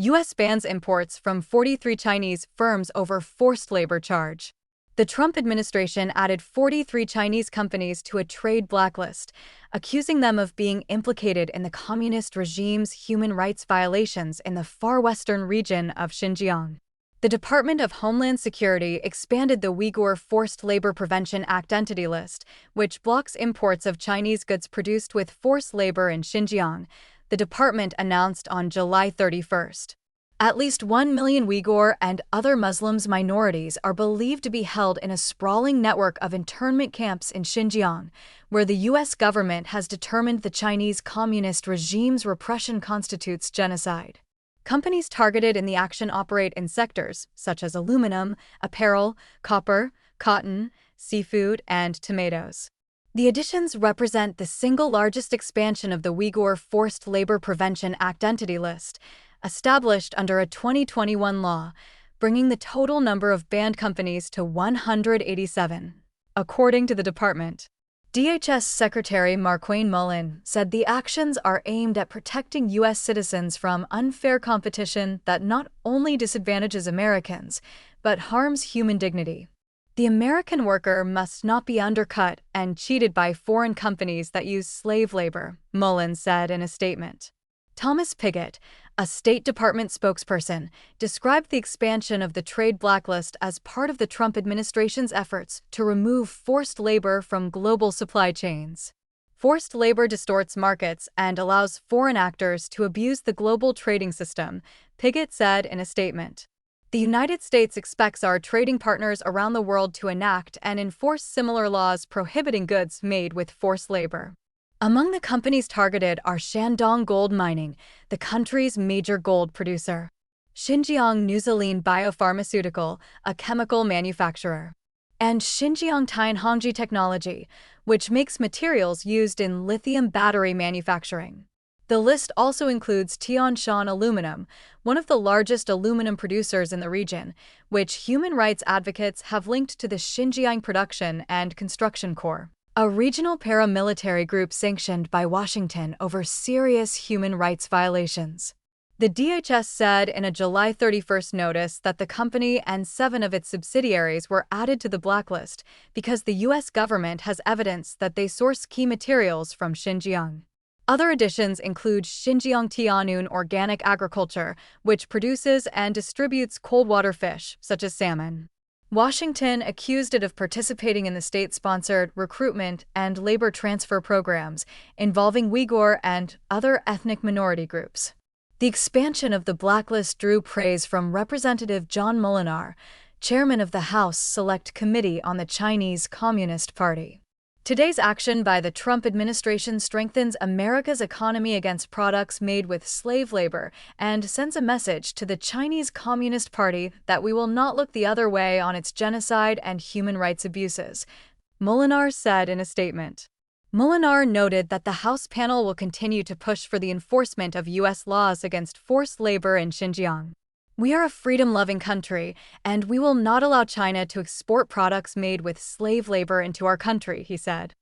U.S. bans imports from 43 Chinese firms over forced labor charge. The Trump administration added 43 Chinese companies to a trade blacklist, accusing them of being implicated in the communist regime's human rights violations in the far western region of Xinjiang. The Department of Homeland Security expanded the Uyghur Forced Labor Prevention Act entity list, which blocks imports of Chinese goods produced with forced labor in Xinjiang, the department announced on July 31st. At least 1 million Uyghur and other Muslim minorities are believed to be held in a sprawling network of internment camps in Xinjiang, where the U.S. government has determined the Chinese Communist regime's repression constitutes genocide. Companies targeted in the action operate in sectors such as aluminum, apparel, copper, cotton, seafood, and tomatoes. The additions represent the single largest expansion of the Uyghur Forced Labor Prevention Act entity list, established under a 2021 law, bringing the total number of banned companies to 187. According to the department, DHS Secretary Markwayne Mullin said the actions are aimed at protecting U.S. citizens from unfair competition that not only disadvantages Americans, but harms human dignity. The American worker must not be undercut and cheated by foreign companies that use slave labor, Mullin said in a statement. Thomas Pigott, a State Department spokesperson, described the expansion of the trade blacklist as part of the Trump administration's efforts to remove forced labor from global supply chains. Forced labor distorts markets and allows foreign actors to abuse the global trading system, Pigott said in a statement. The United States expects our trading partners around the world to enact and enforce similar laws prohibiting goods made with forced labor. Among the companies targeted are Shandong Gold Mining, the country's major gold producer, Xinjiang Nuziline Biopharmaceutical, a chemical manufacturer, and Xinjiang Tianhongji Technology, which makes materials used in lithium battery manufacturing. The list also includes Tianshan Aluminum, one of the largest aluminum producers in the region, which human rights advocates have linked to the Xinjiang Production and Construction Corps, a regional paramilitary group sanctioned by Washington over serious human rights violations. The DHS said in a July 31st notice that the company and 7 of its subsidiaries were added to the blacklist because the U.S. government has evidence that they source key materials from Xinjiang. Other additions include Xinjiang Tianyun Organic Agriculture, which produces and distributes cold water fish, such as salmon. Washington accused it of participating in the state-sponsored recruitment and labor transfer programs involving Uyghur and other ethnic minority groups. The expansion of the blacklist drew praise from Representative John Moolenaar, chairman of the House Select Committee on the Chinese Communist Party. Today's action by the Trump administration strengthens America's economy against products made with slave labor and sends a message to the Chinese Communist Party that we will not look the other way on its genocide and human rights abuses, Moolenaar said in a statement. Moolenaar noted that the House panel will continue to push for the enforcement of U.S. laws against forced labor in Xinjiang. We are a freedom-loving country, and we will not allow China to export products made with slave labor into our country, he said.